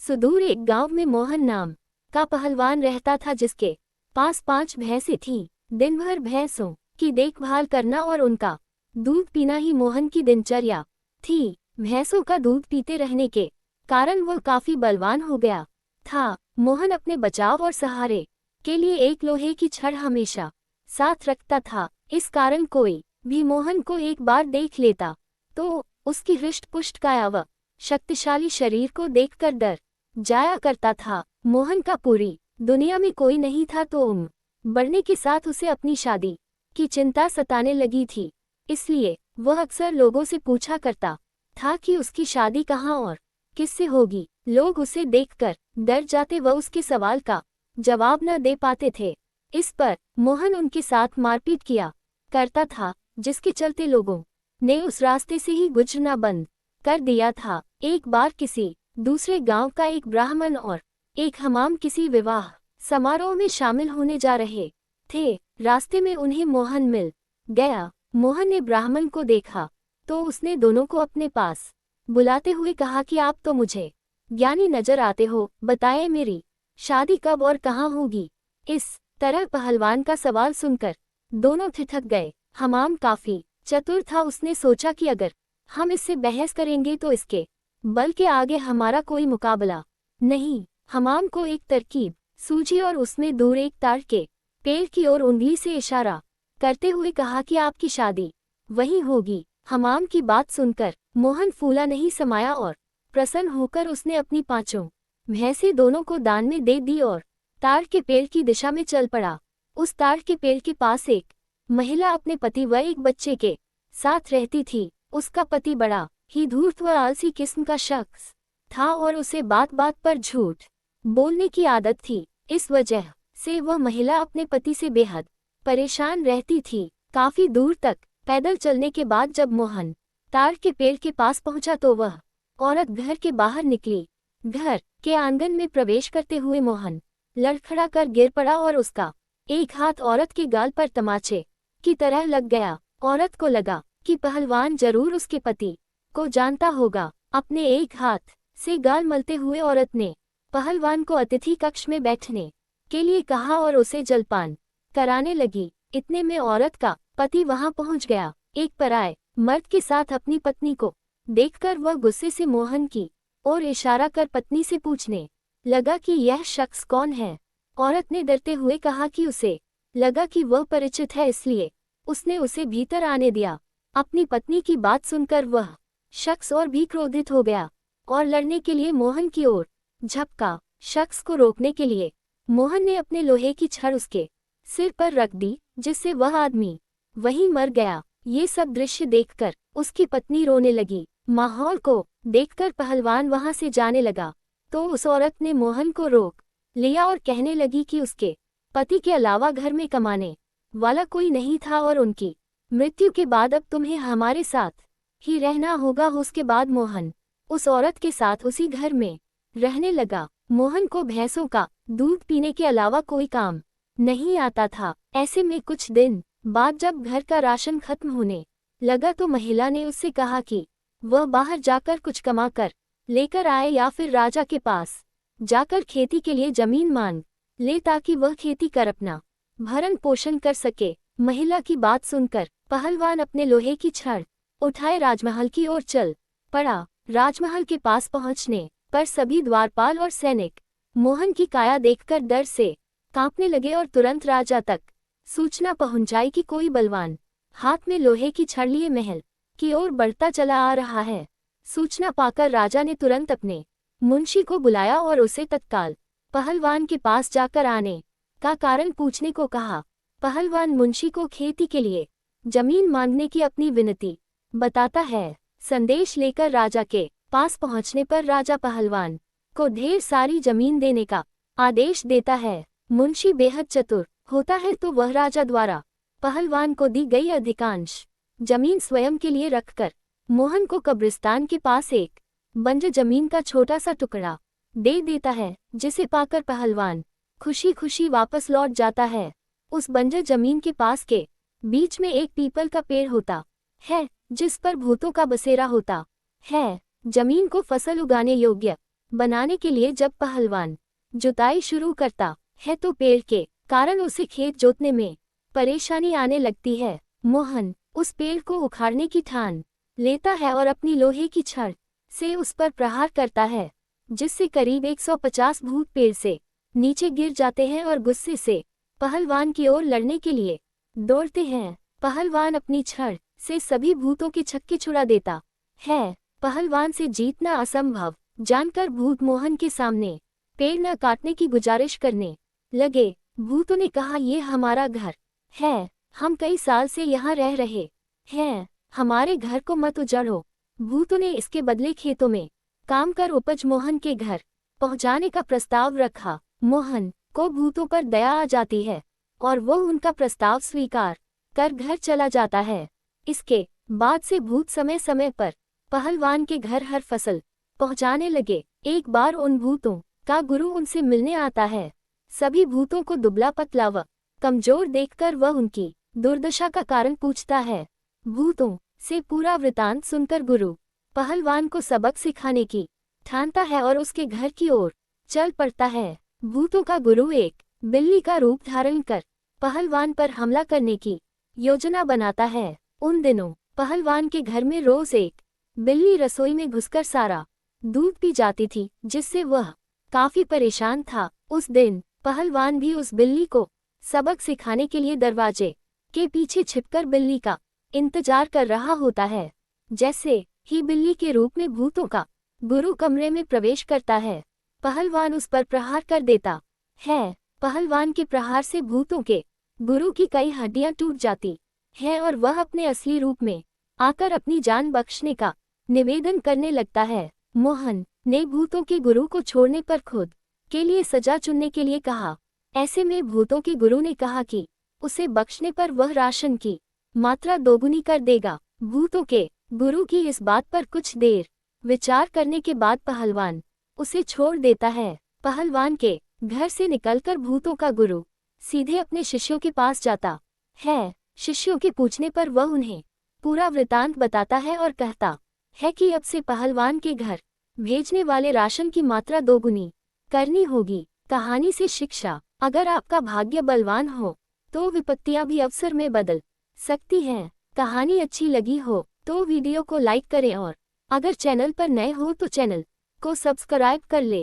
सुदूर एक गांव में मोहन नाम का पहलवान रहता था, जिसके पास 5 भैंसें थीं। दिन भर भैंसों की देखभाल करना और उनका दूध पीना ही मोहन की दिनचर्या थी। भैंसों का दूध पीते रहने के कारण वह काफी बलवान हो गया था। मोहन अपने बचाव और सहारे के लिए एक लोहे की छड़ हमेशा साथ रखता था। इस कारण कोई भी मोहन को एक बार देख लेता तो उसकी हृष्ट-पुष्ट काया व शक्तिशाली शरीर को देखकर डर जाया करता था। मोहन का पूरी दुनिया में कोई नहीं था, तो उम्र बढ़ने के साथ उसे अपनी शादी की चिंता सताने लगी थी। इसलिए वह अक्सर लोगों से पूछा करता था कि उसकी शादी कहाँ और किससे होगी। लोग उसे देखकर डर जाते व उसके सवाल का जवाब न दे पाते थे। इस पर मोहन उनके साथ मारपीट किया करता था, जिसके चलते लोगों ने उस रास्ते से ही गुजरना बंद कर दिया था। एक बार किसी दूसरे गांव का एक ब्राह्मण और एक हमाम किसी विवाह समारोह में शामिल होने जा रहे थे। रास्ते में उन्हें मोहन मिल गया। मोहन ने ब्राह्मण को देखा तो उसने दोनों को अपने पास बुलाते हुए कहा कि आप तो मुझे ज्ञानी नजर आते हो, बताएं मेरी शादी कब और कहाँ होगी। इस तरह पहलवान का सवाल सुनकर दोनों ठिठक गए। हमाम काफी चतुर था, उसने सोचा कि अगर हम इससे बहस करेंगे तो इसके बल के आगे हमारा कोई मुकाबला नहीं। हमाम को एक तरकीब सूझी और उसमें दूर एक ताड़ के पेड़ की ओर उंगली से इशारा करते हुए कहा कि आपकी शादी वहीं होगी। हमाम की बात सुनकर मोहन फूला नहीं समाया और प्रसन्न होकर उसने अपनी 5 भैंसें दोनों को दान में दे दी और ताड़ के पेड़ की दिशा में चल पड़ा। उस ताड़ के पेड़ के पास एक महिला अपने पति व एक बच्चे के साथ रहती थी। उसका पति बड़ा ही धूर्त व आलसी किस्म का शख्स था और उसे बात बात पर झूठ बोलने की आदत थी। इस वजह से वह महिला अपने पति से बेहद परेशान रहती थी। काफी दूर तक पैदल चलने के बाद जब मोहन ताड़ के पेड़ के पास पहुंचा तो वह औरत घर के बाहर निकली। घर के आंगन में प्रवेश करते हुए मोहन लड़खड़ा कर गिर पड़ा और उसका एक हाथ औरत के गाल पर तमाचे की तरह लग गया। औरत को लगा कि पहलवान जरूर उसके पति को जानता होगा। अपने एक हाथ से गाल मलते हुए औरत ने पहलवान को अतिथि कक्ष में बैठने के लिए कहा और उसे जलपान कराने लगी। इतने में औरत का पति वहां पहुंच गया। एक पराये मर्द के साथ अपनी पत्नी को देखकर वह गुस्से से मोहन की ओर इशारा कर पत्नी से पूछने लगा कि यह शख्स कौन है। औरत ने डरते हुए कहा कि उसे लगा कि वह परिचित है, इसलिए उसने उसे भीतर आने दिया। अपनी पत्नी की बात सुनकर वह शख्स और भी क्रोधित हो गया और लड़ने के लिए मोहन की ओर झपका। शख्स को रोकने के लिए मोहन ने अपने लोहे की छड़ उसके सिर पर रख दी, जिससे वह आदमी वहीं मर गया। ये सब दृश्य देखकर उसकी पत्नी रोने लगी। माहौल को देखकर पहलवान वहां से जाने लगा तो उस औरत ने मोहन को रोक लिया और कहने लगी कि उसके पति के अलावा घर में कमाने वाला कोई नहीं था और उनकी मृत्यु के बाद अब तुम्हें हमारे साथ ही रहना होगा। उसके बाद मोहन उस औरत के साथ उसी घर में रहने लगा। मोहन को भैंसों का दूध पीने के अलावा कोई काम नहीं आता था। ऐसे में कुछ दिन बाद जब घर का राशन खत्म होने लगा तो महिला ने उससे कहा कि वह बाहर जाकर कुछ कमा कर लेकर आए या फिर राजा के पास जाकर खेती के लिए जमीन मांग ले ताकि वह खेती कर अपना भरण पोषण कर सके। महिला की बात सुनकर पहलवान अपने लोहे की छड़ उठाए राजमहल की ओर चल पड़ा। राजमहल के पास पहुंचने पर सभी द्वारपाल और सैनिक मोहन की काया देखकर डर से कांपने लगे और तुरंत राजा तक सूचना पहुंचाई कि कोई बलवान हाथ में लोहे की छड़ लिए महल की ओर बढ़ता चला आ रहा है। सूचना पाकर राजा ने तुरंत अपने मुंशी को बुलाया और उसे तत्काल पहलवान के पास जाकर आने का कारण पूछने को कहा। पहलवान मुंशी को खेती के लिए जमीन मांगने की अपनी विनती बताता है। संदेश लेकर राजा के पास पहुंचने पर राजा पहलवान को ढेर सारी जमीन देने का आदेश देता है। मुंशी बेहद चतुर होता है तो वह राजा द्वारा पहलवान को दी गई अधिकांश जमीन स्वयं के लिए रखकर मोहन को कब्रिस्तान के पास एक बंजर जमीन का छोटा सा टुकड़ा दे देता है, जिसे पाकर पहलवान खुशी खुशी वापस लौट जाता है। उस बंजर जमीन के पास के बीच में एक पीपल का पेड़ होता है, जिस पर भूतों का बसेरा होता है। जमीन को फसल उगाने योग्य बनाने के लिए जब पहलवान जुताई शुरू करता है तो पेड़ के कारण उसे खेत जोतने में परेशानी आने लगती है। मोहन उस पेड़ को उखाड़ने की ठान लेता है और अपनी लोहे की छड़ से उस पर प्रहार करता है, जिससे करीब 150 भूत पेड़ से नीचे गिर जाते हैं और गुस्से से पहलवान की ओर लड़ने के लिए दौड़ते हैं। पहलवान अपनी छड़ से सभी भूतों के छक्के छुड़ा देता है। पहलवान से जीतना असंभव जानकर भूत मोहन के सामने पेड़ न काटने की गुजारिश करने लगे। भूतों ने कहा, ये हमारा घर है, हम कई साल से यहाँ रह रहे हैं, हमारे घर को मत उजाड़ो। भूतों ने इसके बदले खेतों में काम कर उपज मोहन के घर पहुँचाने का प्रस्ताव रखा। मोहन को भूतों पर दया आ जाती है और वो उनका प्रस्ताव स्वीकार कर घर चला जाता है। इसके बाद से भूत समय समय पर पहलवान के घर हर फसल पहुँचाने लगे। एक बार उन भूतों का गुरु उनसे मिलने आता है। सभी भूतों को दुबला पतला व कमजोर देखकर वह उनकी दुर्दशा का कारण पूछता है। भूतों से पूरा वृतांत सुनकर गुरु पहलवान को सबक सिखाने की ठानता है और उसके घर की ओर चल पड़ता है। भूतों का गुरु एक बिल्ली का रूप धारण कर पहलवान पर हमला करने की योजना बनाता है। उन दिनों पहलवान के घर में रोज एक बिल्ली रसोई में घुसकर सारा दूध पी जाती थी, जिससे वह काफी परेशान था। उस दिन पहलवान भी उस बिल्ली को सबक सिखाने के लिए दरवाजे के पीछे छिपकर बिल्ली का इंतजार कर रहा होता है। जैसे ही बिल्ली के रूप में भूतों का गुरु कमरे में प्रवेश करता है, पहलवान उस पर प्रहार कर देता है। पहलवान के प्रहार से भूतों के गुरु की कई हड्डियां टूट जाती हैं और वह अपने असली रूप में आकर अपनी जान बख्शने का निवेदन करने लगता है। मोहन ने भूतों के गुरु को छोड़ने पर खुद के लिए सजा चुनने के लिए कहा। ऐसे में भूतों के गुरु ने कहा कि उसे बख्शने पर वह राशन की मात्रा दोगुनी कर देगा। भूतों के गुरु की इस बात पर कुछ देर विचार करने के बाद पहलवान उसे छोड़ देता है। पहलवान के घर से निकलकर भूतों का गुरु सीधे अपने शिष्यों के पास जाता है। शिष्यों के पूछने पर वह उन्हें पूरा वृतांत बताता है और कहता है कि अब से पहलवान के घर भेजने वाले राशन की मात्रा दोगुनी करनी होगी। कहानी से शिक्षा, अगर आपका भाग्य बलवान हो तो विपत्तियां भी अवसर में बदल सकती हैं। कहानी अच्छी लगी हो तो वीडियो को लाइक करें और अगर चैनल पर नए हो तो चैनल को सब्सक्राइब कर ले।